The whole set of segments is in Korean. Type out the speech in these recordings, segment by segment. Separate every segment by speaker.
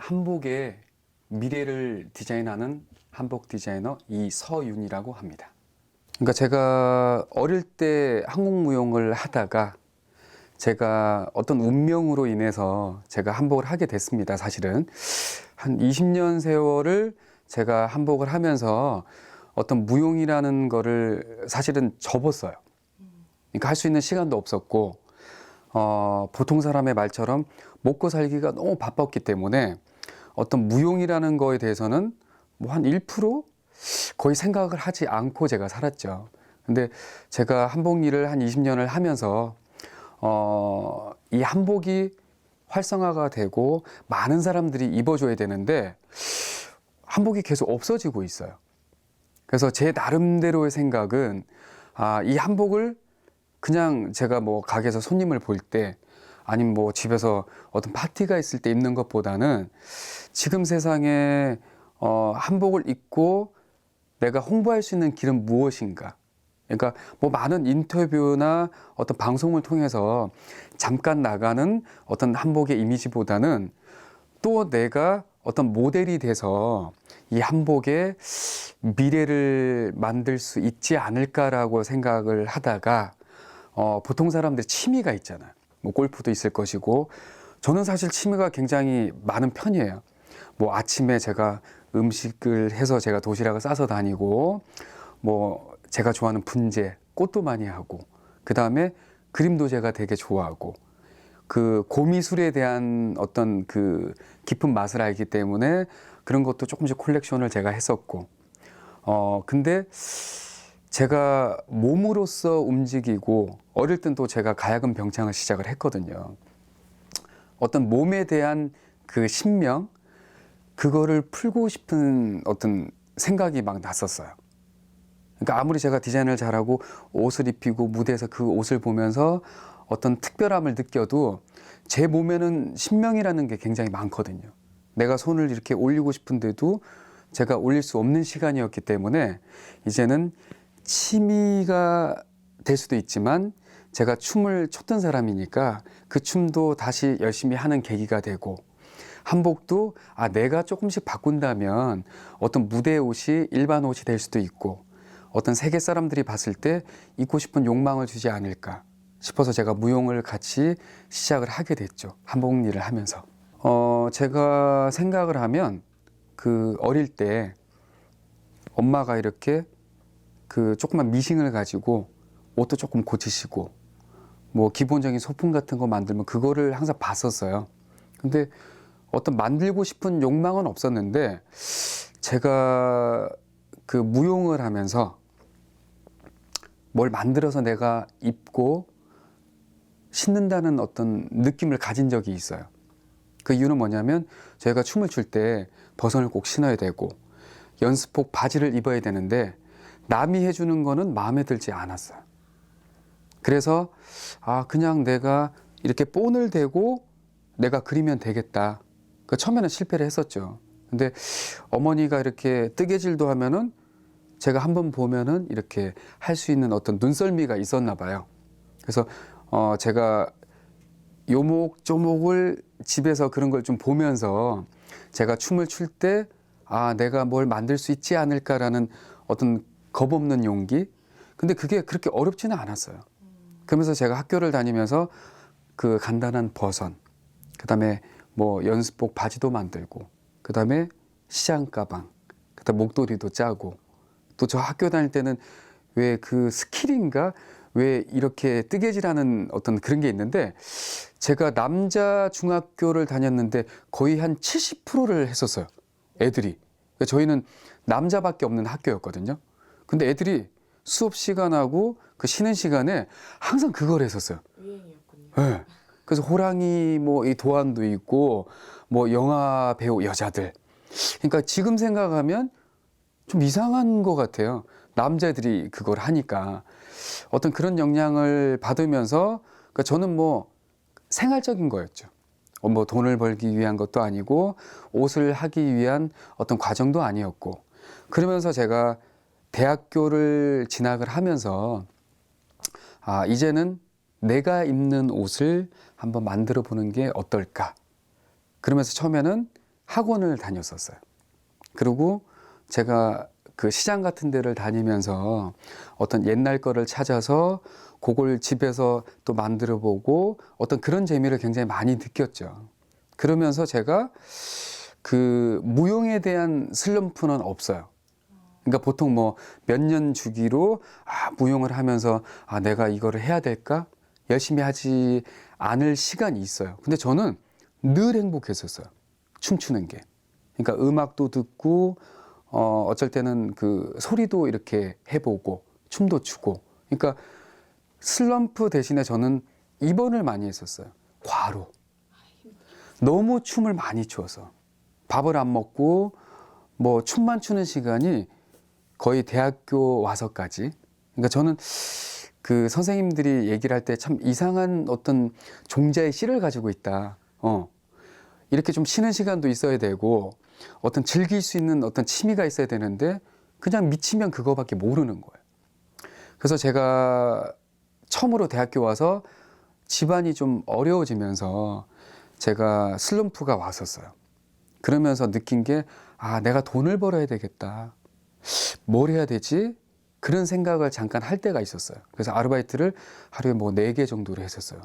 Speaker 1: 한복의 미래를 디자인하는 한복 디자이너 이서윤이라고 합니다. 그러니까 제가 어릴 때 한국무용을 하다가 제가 어떤 운명으로 인해서 제가 한복을 하게 됐습니다. 사실은 한 20년 세월을 제가 한복을 하면서 어떤 무용이라는 거를 사실은 접었어요. 그러니까 할 수 있는 시간도 없었고 보통 사람의 말처럼 먹고 살기가 너무 바빴기 때문에 어떤 무용이라는 거에 대해서는 뭐 한 1% 거의 생각을 하지 않고 제가 살았죠. 근데 제가 한복 일을 한 20년을 하면서 이 한복이 활성화가 되고 많은 사람들이 입어줘야 되는데 한복이 계속 없어지고 있어요. 그래서 제 나름대로의 생각은 이 한복을 그냥 제가 뭐 가게에서 손님을 볼 때 아니면 뭐 집에서 어떤 파티가 있을 때 입는 것보다는 지금 세상에 한복을 입고 내가 홍보할 수 있는 길은 무엇인가. 그러니까 뭐 많은 인터뷰나 어떤 방송을 통해서 잠깐 나가는 어떤 한복의 이미지보다는 또 내가 어떤 모델이 돼서 이 한복의 미래를 만들 수 있지 않을까라고 생각을 하다가 보통 사람들이 취미가 있잖아요. 뭐 골프도 있을 것이고 저는 사실 취미가 굉장히 많은 편이에요. 뭐 아침에 제가 음식을 해서 제가 도시락을 싸서 다니고 뭐 제가 좋아하는 분재, 꽃도 많이 하고 그 다음에 그림도 제가 되게 좋아하고 그 고미술에 대한 어떤 그 깊은 맛을 알기 때문에 그런 것도 조금씩 콜렉션을 제가 했었고 근데 제가 몸으로서 움직이고 어릴 땐 또 제가 가야금 병창을 시작을 했거든요. 어떤 몸에 대한 그 신명 그거를 풀고 싶은 어떤 생각이 막 났었어요. 그러니까 아무리 제가 디자인을 잘하고 옷을 입히고 무대에서 그 옷을 보면서 어떤 특별함을 느껴도 제 몸에는 신명이라는 게 굉장히 많거든요. 내가 손을 이렇게 올리고 싶은데도 제가 올릴 수 없는 시간이었기 때문에 이제는 취미가 될 수도 있지만 제가 춤을 췄던 사람이니까 그 춤도 다시 열심히 하는 계기가 되고 한복도 내가 조금씩 바꾼다면 어떤 무대 옷이 일반 옷이 될 수도 있고 어떤 세계 사람들이 봤을 때 입고 싶은 욕망을 주지 않을까 싶어서 제가 무용을 같이 시작을 하게 됐죠. 한복 일을 하면서. 제가 생각을 하면 그 어릴 때 엄마가 이렇게 그 조그만 미싱을 가지고 옷도 조금 고치시고 뭐 기본적인 소품 같은 거 만들면 그거를 항상 봤었어요. 근데 어떤 만들고 싶은 욕망은 없었는데 제가 그 무용을 하면서 뭘 만들어서 내가 입고 신는다는 어떤 느낌을 가진 적이 있어요. 그 이유는 뭐냐면 저희가 춤을 출 때 버선을 꼭 신어야 되고 연습복 바지를 입어야 되는데 남이 해주는 거는 마음에 들지 않았어요. 그래서 그냥 내가 이렇게 본을 대고 내가 그리면 되겠다. 처음에는 실패를 했었죠. 근데 어머니가 이렇게 뜨개질도 하면은 제가 한번 보면은 이렇게 할 수 있는 어떤 눈썰미가 있었나 봐요. 그래서 제가 요목조목을 집에서 그런 걸 좀 보면서 제가 춤을 출 때 내가 뭘 만들 수 있지 않을까라는 어떤 겁없는 용기. 근데 그게 그렇게 어렵지는 않았어요. 그러면서 제가 학교를 다니면서 그 간단한 버선, 그 다음에 뭐 연습복 바지도 만들고, 그 다음에 시장 가방, 그 다음에 목도리도 짜고, 또 저 학교 다닐 때는 왜 그 스킬인가? 왜 이렇게 뜨개질하는 어떤 그런 게 있는데 제가 남자 중학교를 다녔는데 거의 한 70%를 했었어요. 애들이. 그러니까 저희는 남자밖에 없는 학교였거든요. 근데 애들이 수업 시간하고 그 쉬는 시간에 항상 그걸 했었어요.
Speaker 2: 유행이었군요.
Speaker 1: 네. 그래서 호랑이 뭐 이 도안도 있고 뭐 영화 배우 여자들. 그러니까 지금 생각하면 좀 이상한 것 같아요. 남자들이 그걸 하니까. 어떤 그런 영향을 받으면서 그러니까 저는 뭐 생활적인 거였죠. 뭐 돈을 벌기 위한 것도 아니고 옷을 하기 위한 어떤 과정도 아니었고 그러면서 제가 대학교를 진학을 하면서 이제는 내가 입는 옷을 한번 만들어 보는 게 어떨까. 그러면서 처음에는 학원을 다녔었어요. 그리고 제가 그 시장 같은 데를 다니면서 어떤 옛날 거를 찾아서 그걸 집에서 또 만들어 보고 어떤 그런 재미를 굉장히 많이 느꼈죠. 그러면서 제가 그 무용에 대한 슬럼프는 없어요. 그러니까 보통 뭐 몇 년 주기로 무용을 하면서 내가 이거를 해야 될까? 열심히 하지 않을 시간이 있어요. 근데 저는 늘 행복했었어요. 춤추는 게. 그러니까 음악도 듣고 어쩔 때는 그 소리도 이렇게 해보고 춤도 추고. 그러니까 슬럼프 대신에 저는 입원을 많이 했었어요. 과로. 너무 춤을 많이 추어서 밥을 안 먹고 뭐 춤만 추는 시간이 거의 대학교 와서까지. 그러니까 저는 그 선생님들이 얘기를 할 때 참 이상한 어떤 종자의 씨를 가지고 있다. 이렇게 좀 쉬는 시간도 있어야 되고 어떤 즐길 수 있는 어떤 취미가 있어야 되는데 그냥 미치면 그거밖에 모르는 거예요. 그래서 제가 처음으로 대학교 와서 집안이 좀 어려워지면서 제가 슬럼프가 왔었어요. 그러면서 느낀 게 내가 돈을 벌어야 되겠다. 뭘 해야 되지? 그런 생각을 잠깐 할 때가 있었어요. 그래서 아르바이트를 하루에 뭐 4개 정도를 했었어요.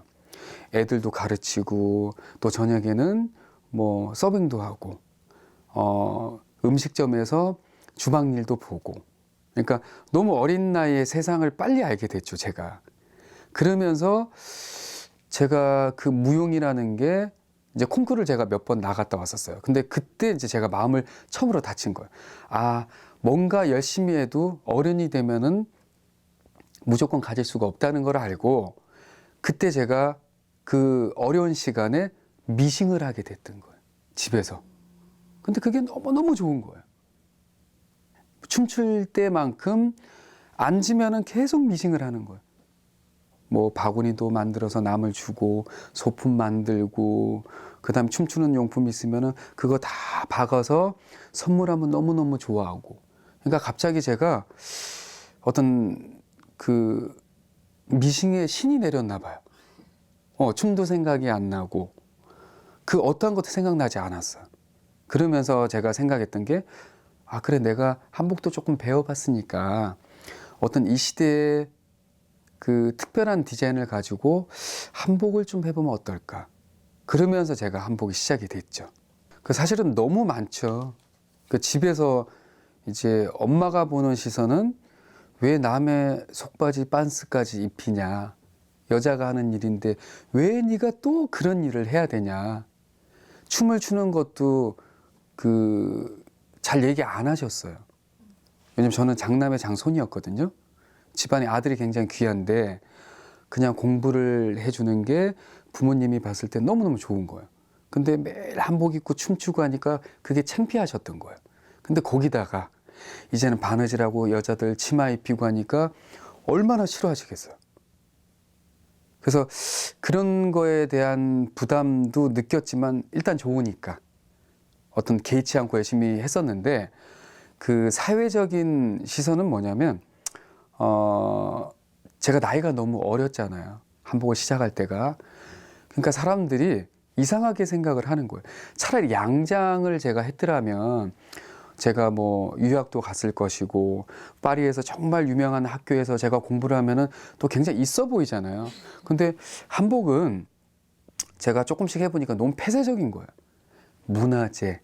Speaker 1: 애들도 가르치고 또 저녁에는 뭐 서빙도 하고 음식점에서 주방 일도 보고. 그러니까 너무 어린 나이에 세상을 빨리 알게 됐죠, 제가. 그러면서 제가 그 무용이라는 게 이제 콩쿠르를 제가 몇 번 나갔다 왔었어요. 근데 그때 이제 제가 마음을 처음으로 다친 거예요. 뭔가 열심히 해도 어른이 되면은 무조건 가질 수가 없다는 걸 알고 그때 제가 그 어려운 시간에 미싱을 하게 됐던 거예요. 집에서. 근데 그게 너무너무 좋은 거예요. 춤출 때만큼 앉으면은 계속 미싱을 하는 거예요. 뭐 바구니도 만들어서 남을 주고 소품 만들고 그다음 춤추는 용품 있으면은 그거 다 박아서 선물하면 너무너무 좋아하고. 그러니까 갑자기 제가 어떤 그 미싱의 신이 내렸나 봐요. 춤도 생각이 안 나고 그 어떠한 것도 생각나지 않았어요. 그러면서 제가 생각했던 게 그래 내가 한복도 조금 배워봤으니까 어떤 이 시대의 그 특별한 디자인을 가지고 한복을 좀 해보면 어떨까. 그러면서 제가 한복이 시작이 됐죠. 그 사실은 너무 많죠. 그 집에서 이제 엄마가 보는 시선은 왜 남의 속바지 빤스까지 입히냐. 여자가 하는 일인데 왜 네가 또 그런 일을 해야 되냐. 춤을 추는 것도 잘 얘기 안 하셨어요. 왜냐면 저는 장남의 장손이었거든요. 집안에 아들이 굉장히 귀한데 그냥 공부를 해주는 게 부모님이 봤을 때 너무너무 좋은 거예요. 근데 매일 한복 입고 춤추고 하니까 그게 창피하셨던 거예요. 근데 거기다가 이제는 바느질하고 여자들 치마 입히고 하니까 얼마나 싫어하시겠어요. 그래서 그런 거에 대한 부담도 느꼈지만 일단 좋으니까 어떤 개의치 않고 열심히 했었는데 그 사회적인 시선은 뭐냐면 제가 나이가 너무 어렸잖아요. 한복을 시작할 때가. 그러니까 사람들이 이상하게 생각을 하는 거예요. 차라리 양장을 제가 했더라면 제가 뭐 유학도 갔을 것이고 파리에서 정말 유명한 학교에서 제가 공부를 하면은 또 굉장히 있어 보이잖아요. 근데 한복은 제가 조금씩 해보니까 너무 폐쇄적인 거예요. 문화재,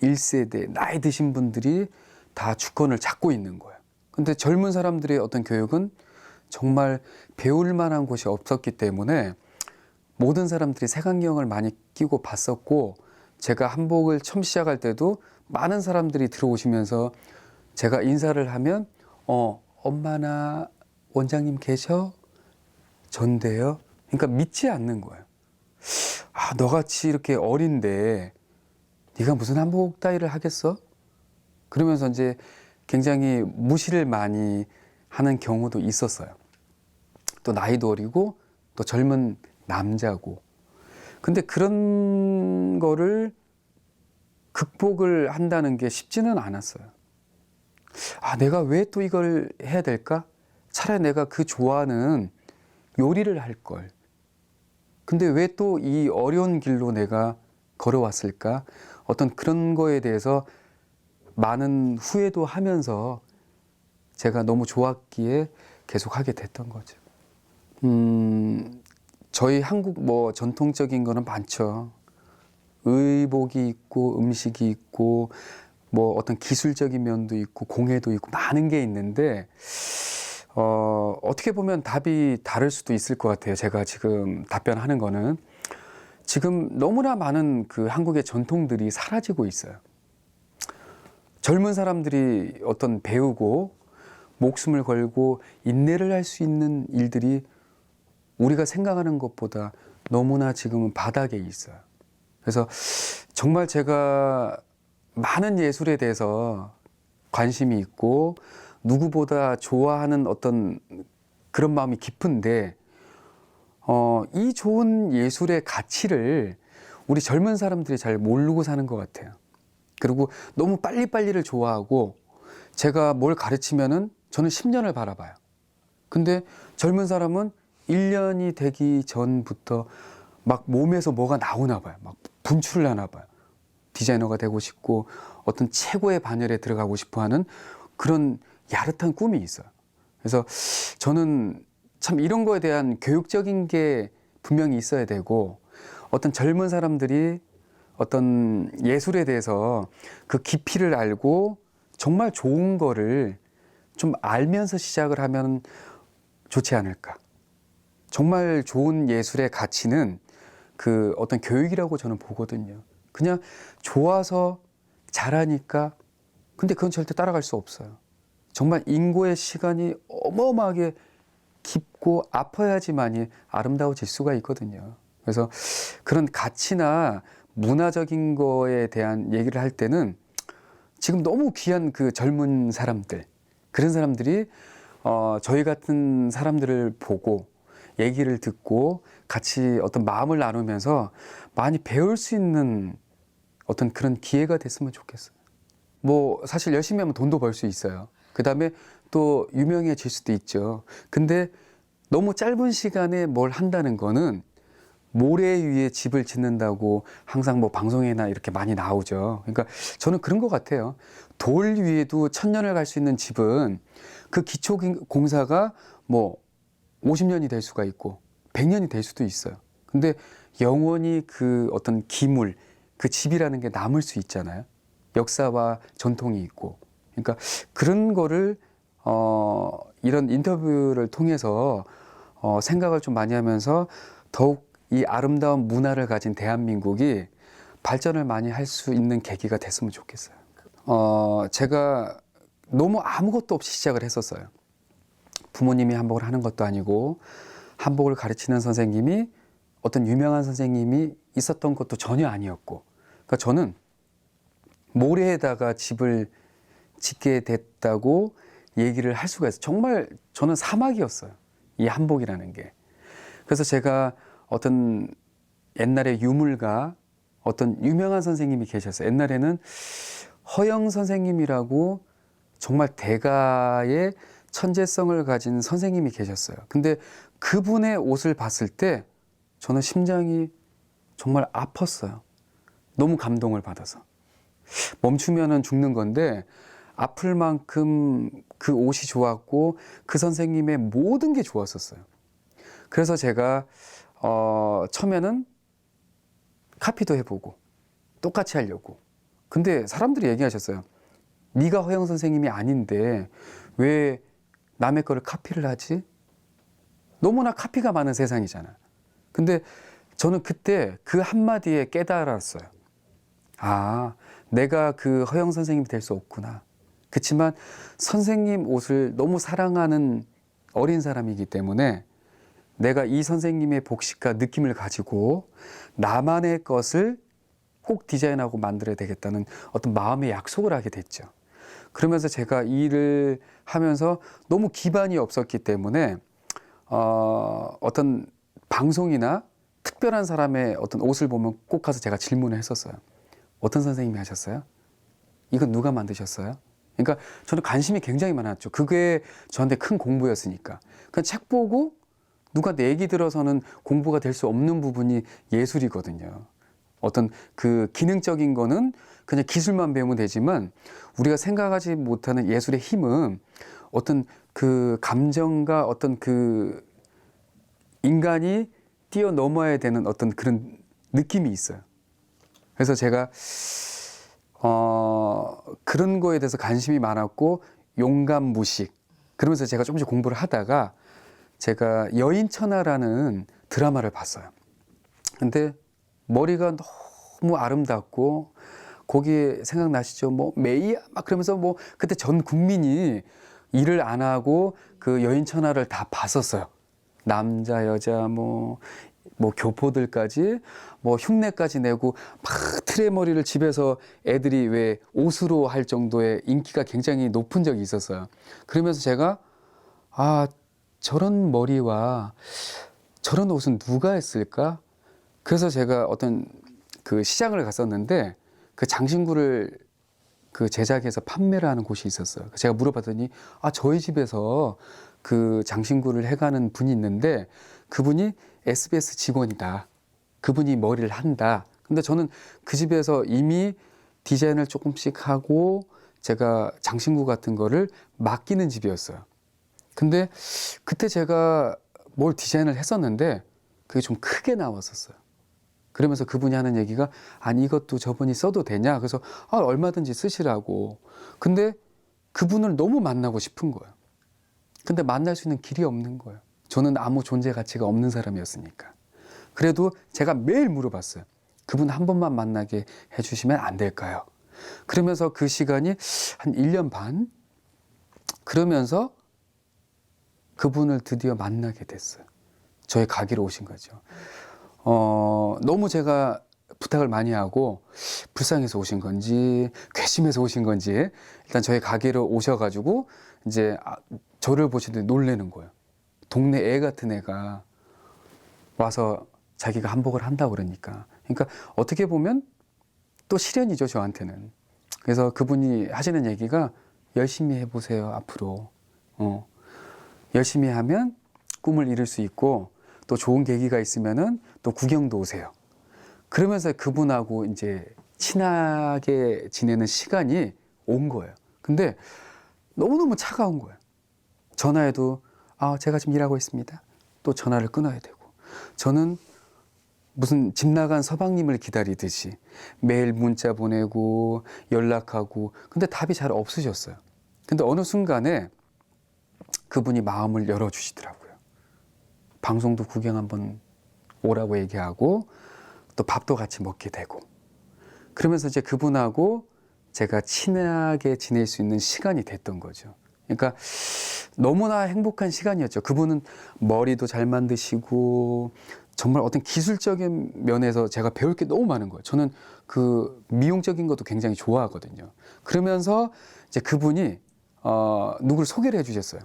Speaker 1: 1세대, 나이 드신 분들이 다 주권을 잡고 있는 거예요. 근데 젊은 사람들의 어떤 교육은 정말 배울 만한 곳이 없었기 때문에 모든 사람들이 색안경을 많이 끼고 봤었고 제가 한복을 처음 시작할 때도 많은 사람들이 들어오시면서 제가 인사를 하면 엄마나 원장님 계셔? 전데요? 그러니까 믿지 않는 거예요. 너같이 이렇게 어린데 네가 무슨 한복 따위를 하겠어? 그러면서 이제 굉장히 무시를 많이 하는 경우도 있었어요. 또 나이도 어리고 또 젊은 남자고. 근데 그런 거를 극복을 한다는 게 쉽지는 않았어요. 내가 왜 또 이걸 해야 될까? 차라리 내가 그 좋아하는 요리를 할 걸. 근데 왜 또 이 어려운 길로 내가 걸어왔을까? 어떤 그런 거에 대해서 많은 후회도 하면서 제가 너무 좋았기에 계속 하게 됐던 거죠. 저희 한국 뭐 전통적인 거는 많죠. 의복이 있고 음식이 있고 뭐 어떤 기술적인 면도 있고 공예도 있고 많은 게 있는데 어떻게 보면 답이 다를 수도 있을 것 같아요. 제가 지금 답변하는 거는 지금 너무나 많은 그 한국의 전통들이 사라지고 있어요. 젊은 사람들이 어떤 배우고 목숨을 걸고 인내를 할 수 있는 일들이 우리가 생각하는 것보다 너무나 지금은 바닥에 있어요. 그래서 정말 제가 많은 예술에 대해서 관심이 있고 누구보다 좋아하는 어떤 그런 마음이 깊은데 이 좋은 예술의 가치를 우리 젊은 사람들이 잘 모르고 사는 것 같아요. 그리고 너무 빨리빨리를 좋아하고 제가 뭘 가르치면은 저는 10년을 바라봐요. 근데 젊은 사람은 1년이 되기 전부터 막 몸에서 뭐가 나오나 봐요. 막 분출을 하나 봐요. 디자이너가 되고 싶고 어떤 최고의 반열에 들어가고 싶어 하는 그런 야릇한 꿈이 있어요. 그래서 저는 참 이런 거에 대한 교육적인 게 분명히 있어야 되고 어떤 젊은 사람들이 어떤 예술에 대해서 그 깊이를 알고 정말 좋은 거를 좀 알면서 시작을 하면 좋지 않을까. 정말 좋은 예술의 가치는 그 어떤 교육이라고 저는 보거든요. 그냥 좋아서 잘하니까 근데 그건 절대 따라갈 수 없어요. 정말 인고의 시간이 어마어마하게 깊고 아파야지만이 아름다워질 수가 있거든요. 그래서 그런 가치나 문화적인 거에 대한 얘기를 할 때는 지금 너무 귀한 그 젊은 사람들, 그런 사람들이 저희 같은 사람들을 보고 얘기를 듣고 같이 어떤 마음을 나누면서 많이 배울 수 있는 어떤 그런 기회가 됐으면 좋겠어요. 뭐 사실 열심히 하면 돈도 벌 수 있어요. 그 다음에 또 유명해질 수도 있죠. 근데 너무 짧은 시간에 뭘 한다는 거는 모래 위에 집을 짓는다고 항상 뭐 방송에나 이렇게 많이 나오죠. 그러니까 저는 그런 것 같아요. 돌 위에도 1000년을 갈 수 있는 집은 그 기초 공사가 뭐 50년이 될 수가 있고 100년이 될 수도 있어요. 근데 영원히 그 어떤 기물, 그 집이라는 게 남을 수 있잖아요. 역사와 전통이 있고. 그러니까 그런 거를 이런 인터뷰를 통해서 생각을 좀 많이 하면서 더욱 이 아름다운 문화를 가진 대한민국이 발전을 많이 할 수 있는 계기가 됐으면 좋겠어요. 제가 너무 아무것도 없이 시작을 했었어요. 부모님이 한복을 하는 것도 아니고 한복을 가르치는 선생님이 어떤 유명한 선생님이 있었던 것도 전혀 아니었고, 그러니까 저는 모래에다가 집을 짓게 됐다고 얘기를 할 수가 있어요. 정말 저는 사막이었어요. 이 한복이라는 게. 그래서 제가 어떤 옛날에 유물가 어떤 유명한 선생님이 계셨어요. 옛날에는 허영 선생님이라고 정말 대가의 천재성을 가진 선생님이 계셨어요. 근데 그분의 옷을 봤을 때 저는 심장이 정말 아팠어요. 너무 감동을 받아서. 멈추면은 죽는 건데 아플 만큼 그 옷이 좋았고 그 선생님의 모든 게 좋았었어요. 그래서 제가 처음에는 카피도 해보고 똑같이 하려고. 근데 사람들이 얘기하셨어요. 네가 허영 선생님이 아닌데 왜 남의 거를 카피를 하지? 너무나 카피가 많은 세상이잖아. 근데 저는 그때 그 한마디에 깨달았어요. 아, 내가 그 허영 선생님이 될 수 없구나. 그렇지만 선생님 옷을 너무 사랑하는 어린 사람이기 때문에 내가 이 선생님의 복식과 느낌을 가지고 나만의 것을 꼭 디자인하고 만들어야 되겠다는 어떤 마음의 약속을 하게 됐죠. 그러면서 제가 이 일을 하면서 너무 기반이 없었기 때문에 어떤 방송이나 특별한 사람의 어떤 옷을 보면 꼭 가서 제가 질문을 했었어요. 어떤 선생님이 하셨어요? 이건 누가 만드셨어요? 그러니까 저는 관심이 굉장히 많았죠. 그게 저한테 큰 공부였으니까. 그냥 책 보고 누가 내 얘기 들어서는 공부가 될 수 없는 부분이 예술이거든요. 어떤 그 기능적인 거는 그냥 기술만 배우면 되지만 우리가 생각하지 못하는 예술의 힘은 어떤 그 감정과 어떤 그 인간이 뛰어넘어야 되는 어떤 그런 느낌이 있어요. 그래서 제가 그런 거에 대해서 관심이 많았고 용감무식 그러면서 제가 조금씩 공부를 하다가 제가 여인천하라는 드라마를 봤어요. 근데 머리가 너무 아름답고 거기에 생각나시죠? 뭐 메이야 막 그러면서 뭐 그때 전 국민이 일을 안 하고 그 여인천하를 다 봤었어요. 남자 여자 뭐 교포들까지 뭐 흉내까지 내고 막 트레머리를 집에서 애들이 왜 옷으로 할 정도의 인기가 굉장히 높은 적이 있었어요. 그러면서 제가 아 저런 머리와 저런 옷은 누가 했을까? 그래서 제가 어떤 그 시장을 갔었는데 그 장신구를 그 제작해서 판매를 하는 곳이 있었어요. 제가 물어봤더니 아 저희 집에서 그 장신구를 해가는 분이 있는데 그분이 SBS 직원이다. 그분이 머리를 한다. 근데 저는 그 집에서 이미 디자인을 조금씩 하고 제가 장신구 같은 거를 맡기는 집이었어요. 근데 그때 제가 뭘 디자인을 했었는데 그게 좀 크게 나왔었어요. 그러면서 그분이 하는 얘기가 아니 이것도 저분이 써도 되냐? 그래서 아, 얼마든지 쓰시라고. 근데 그분을 너무 만나고 싶은 거예요. 근데 만날 수 있는 길이 없는 거예요. 저는 아무 존재 가치가 없는 사람이었으니까. 그래도 제가 매일 물어봤어요. 그분 한 번만 만나게 해주시면 안 될까요? 그러면서 그 시간이 한 1년 반? 그러면서 그분을 드디어 만나게 됐어요. 저희 가게로 오신 거죠. 너무 제가 부탁을 많이 하고 불쌍해서 오신 건지 괘씸해서 오신 건지 일단 저희 가게로 오셔가지고 이제 저를 보시더니 놀라는 거예요. 동네 애 같은 애가 와서 자기가 한복을 한다고 그러니까. 그러니까 어떻게 보면 또 시련이죠, 저한테는. 그래서 그분이 하시는 얘기가 열심히 해보세요, 앞으로. 열심히 하면 꿈을 이룰 수 있고 또 좋은 계기가 있으면은 또 구경도 오세요. 그러면서 그분하고 이제 친하게 지내는 시간이 온 거예요. 근데 너무너무 차가운 거예요. 전화해도 아, 제가 지금 일하고 있습니다. 또 전화를 끊어야 되고. 저는 무슨 집 나간 서방님을 기다리듯이 매일 문자 보내고 연락하고 근데 답이 잘 없으셨어요. 근데 어느 순간에 그분이 마음을 열어주시더라고요. 방송도 구경 한번 오라고 얘기하고 또 밥도 같이 먹게 되고 그러면서 이제 그분하고 제가 친하게 지낼 수 있는 시간이 됐던 거죠. 그러니까 너무나 행복한 시간이었죠. 그분은 머리도 잘 만드시고 정말 어떤 기술적인 면에서 제가 배울 게 너무 많은 거예요. 저는 그 미용적인 것도 굉장히 좋아하거든요. 그러면서 이제 그분이 누구를 소개를 해주셨어요.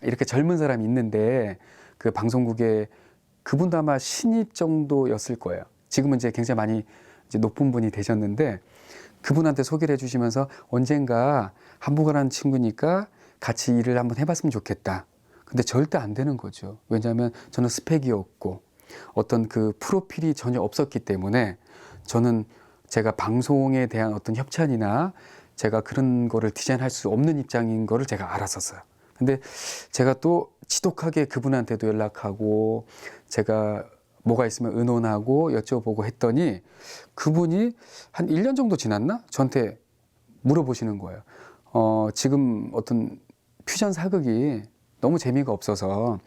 Speaker 1: 이렇게 젊은 사람이 있는데 그 방송국에 그분도 아마 신입 정도였을 거예요. 지금은 이제 굉장히 많이 이제 높은 분이 되셨는데 그분한테 소개를 해주시면서 언젠가 한복을 하는 친구니까 같이 일을 한번 해봤으면 좋겠다. 근데 절대 안 되는 거죠. 왜냐하면 저는 스펙이 없고 어떤 그 프로필이 전혀 없었기 때문에 저는 제가 방송에 대한 어떤 협찬이나 제가 그런 거를 디자인할 수 없는 입장인 거를 제가 알았었어요. 근데 제가 또 지독하게 그분한테도 연락하고 제가 뭐가 있으면 의논하고 여쭤보고 했더니 그분이 한 1년 정도 지났나? 저한테 물어보시는 거예요. 지금 어떤 퓨전 사극이 너무 재미가 없어서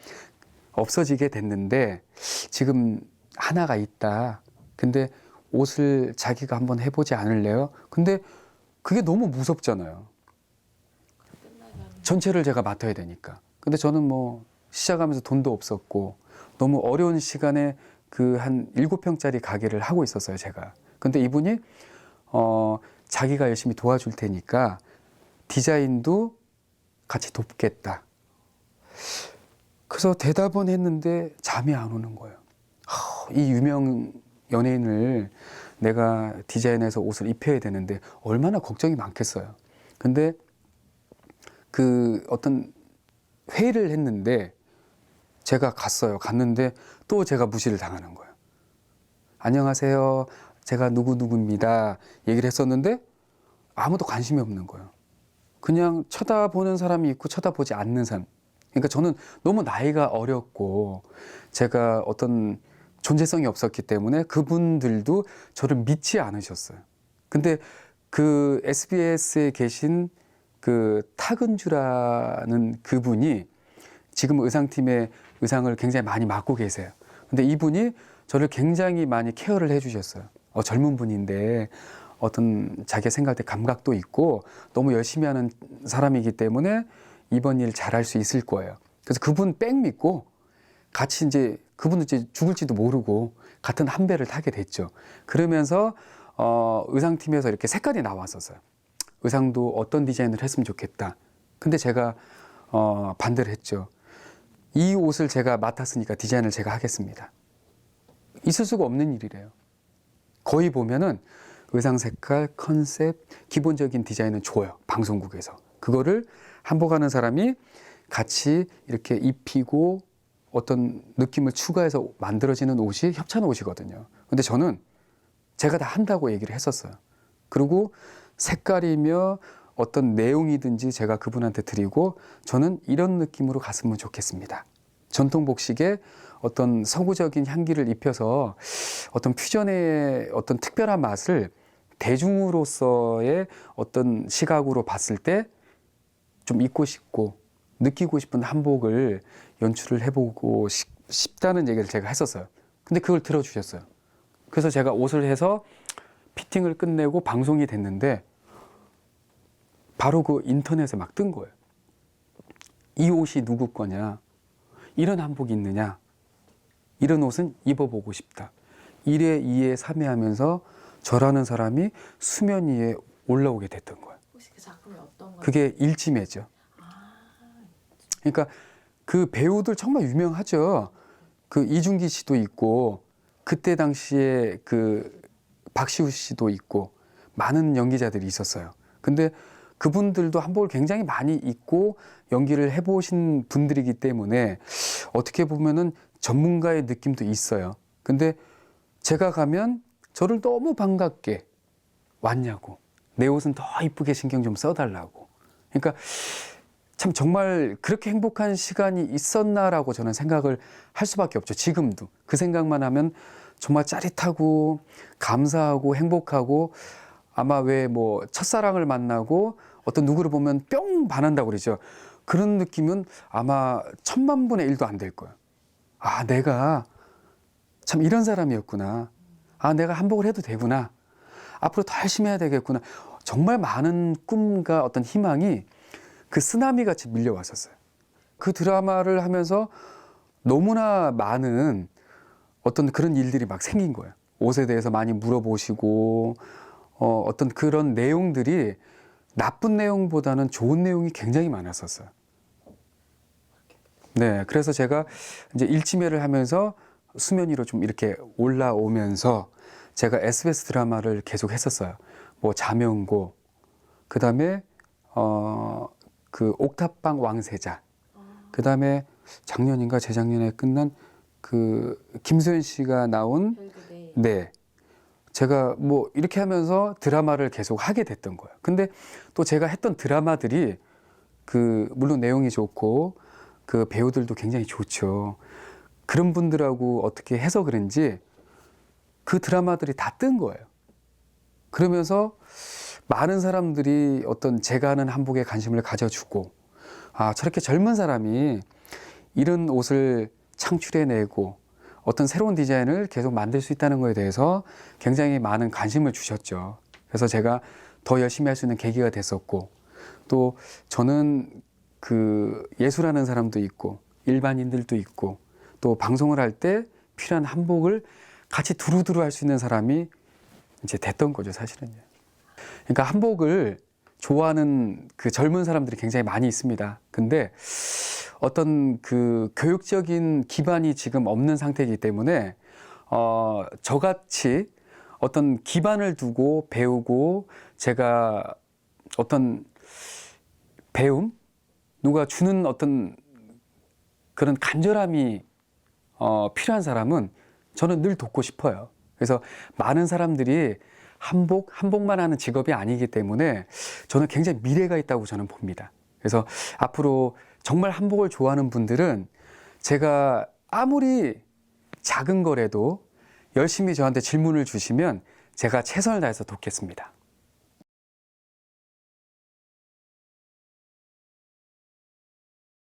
Speaker 1: 없어지게 됐는데 지금 하나가 있다. 근데 옷을 자기가 한번 해보지 않을래요? 근데 그게 너무 무섭잖아요. 전체를 제가 맡아야 되니까. 근데 저는 뭐 시작하면서 돈도 없었고 너무 어려운 시간에 그 한 7평짜리 가게를 하고 있었어요, 제가. 근데 이분이 자기가 열심히 도와줄 테니까 디자인도 같이 돕겠다. 그래서 대답은 했는데 잠이 안 오는 거예요. 이 유명 연예인을 내가 디자인해서 옷을 입혀야 되는데 얼마나 걱정이 많겠어요. 근데 그 어떤 회의를 했는데 제가 갔어요. 갔는데 또 제가 무시를 당하는 거예요. 안녕하세요. 제가 누구누구입니다 얘기를 했었는데 아무도 관심이 없는 거예요. 그냥 쳐다보는 사람이 있고 쳐다보지 않는 사람. 그러니까 저는 너무 나이가 어렸고 제가 어떤 존재성이 없었기 때문에 그분들도 저를 믿지 않으셨어요. 근데 그 SBS에 계신 그 타근주라는 그분이 지금 의상팀의 의상을 굉장히 많이 맡고 계세요. 근데 이분이 저를 굉장히 많이 케어를 해주셨어요. 젊은 분인데 어떤 자기가 생각할 때 감각도 있고 너무 열심히 하는 사람이기 때문에 이번 일 잘할 수 있을 거예요. 그래서 그분 백 믿고 같이 이제 그분은 이제 죽을지도 모르고 같은 한 배를 타게 됐죠. 그러면서 의상팀에서 이렇게 색깔이 나왔었어요. 의상도 어떤 디자인을 했으면 좋겠다. 근데 제가 반대를 했죠. 이 옷을 제가 맡았으니까 디자인을 제가 하겠습니다. 있을 수가 없는 일이래요. 거의 보면은 의상 색깔, 컨셉, 기본적인 디자인은 줘요. 방송국에서. 그거를 한복하는 사람이 같이 이렇게 입히고 어떤 느낌을 추가해서 만들어지는 옷이 협찬 옷이거든요. 근데 저는 제가 다 한다고 얘기를 했었어요. 그리고 색깔이며 어떤 내용이든지 제가 그분한테 드리고 저는 이런 느낌으로 갔으면 좋겠습니다. 전통 복식에 어떤 서구적인 향기를 입혀서 어떤 퓨전의 어떤 특별한 맛을 대중으로서의 어떤 시각으로 봤을 때 좀 입고 싶고 느끼고 싶은 한복을 연출을 해보고 싶다는 얘기를 제가 했었어요. 근데 그걸 들어주셨어요. 그래서 제가 옷을 해서 피팅을 끝내고 방송이 됐는데 바로 그 인터넷에 막 뜬 거예요. 이 옷이 누구 거냐? 이런 한복이 있느냐? 이런 옷은 입어보고 싶다. 1회, 2회, 3회 하면서 저라는 사람이 수면 위에 올라오게 됐던 거예요.
Speaker 2: 혹시 그 작품이 어떤 거예요?
Speaker 1: 그게 일지매죠. 그러니까 그 배우들 정말 유명하죠. 그 이중기 씨도 있고 그때 당시에 그 박시우 씨도 있고 많은 연기자들이 있었어요. 근데 그분들도 한복을 굉장히 많이 입고 연기를 해보신 분들이기 때문에 어떻게 보면은 전문가의 느낌도 있어요. 근데 제가 가면 저를 너무 반갑게 왔냐고, 내 옷은 더 이쁘게 신경 좀 써달라고. 그러니까 참 정말 그렇게 행복한 시간이 있었나라고 저는 생각을 할 수밖에 없죠. 지금도 그 생각만 하면 정말 짜릿하고 감사하고 행복하고, 아마 왜 뭐 첫사랑을 만나고 어떤 누구를 보면 뿅 반한다고 그러죠. 그런 느낌은 아마 1000만 분의 1도 안 될 거예요. 아, 내가 참 이런 사람이었구나. 아, 내가 한복을 해도 되구나. 앞으로 더 열심히 해야 되겠구나. 정말 많은 꿈과 어떤 희망이 그 쓰나미 같이 밀려왔었어요. 그 드라마를 하면서 너무나 많은 어떤 그런 일들이 막 생긴 거예요. 옷에 대해서 많이 물어보시고 어떤 그런 내용들이 나쁜 내용보다는 좋은 내용이 굉장히 많았었어요. 네, 그래서 제가 이제 일지매를 하면서 수면 위로 좀 이렇게 올라오면서 제가 SBS 드라마를 계속 했었어요. 뭐 자명고, 그 다음에 그 옥탑방 왕세자, 그 다음에 작년인가 재작년에 끝난 그 김소연 씨가 나온 네, 제가 뭐 이렇게 하면서 드라마를 계속 하게 됐던 거예요. 근데 또 제가 했던 드라마들이 그 물론 내용이 좋고 그 배우들도 굉장히 좋죠. 그런 분들하고 어떻게 해서 그런지 그 드라마들이 다 뜬 거예요. 그러면서 많은 사람들이 어떤 제가 하는 한복에 관심을 가져주고, 아, 저렇게 젊은 사람이 이런 옷을 창출해내고 어떤 새로운 디자인을 계속 만들 수 있다는 것에 대해서 굉장히 많은 관심을 주셨죠. 그래서 제가 더 열심히 할 수 있는 계기가 됐었고, 또 저는 그 예술하는 사람도 있고 일반인들도 있고 또 방송을 할 때 필요한 한복을 같이 두루두루 할 수 있는 사람이 이제 됐던 거죠, 사실은요. 그러니까 한복을 좋아하는 그 젊은 사람들이 굉장히 많이 있습니다. 근데 어떤 그 교육적인 기반이 지금 없는 상태이기 때문에 저같이 어떤 기반을 두고 배우고, 제가 어떤 배움, 누가 주는 어떤 그런 간절함이 필요한 사람은 저는 늘 돕고 싶어요. 그래서 많은 사람들이 한복만 하는 직업이 아니기 때문에 저는 굉장히 미래가 있다고 저는 봅니다. 그래서 앞으로 정말 한복을 좋아하는 분들은 제가 아무리 작은 거라도 열심히 저한테 질문을 주시면 제가 최선을 다해서 돕겠습니다.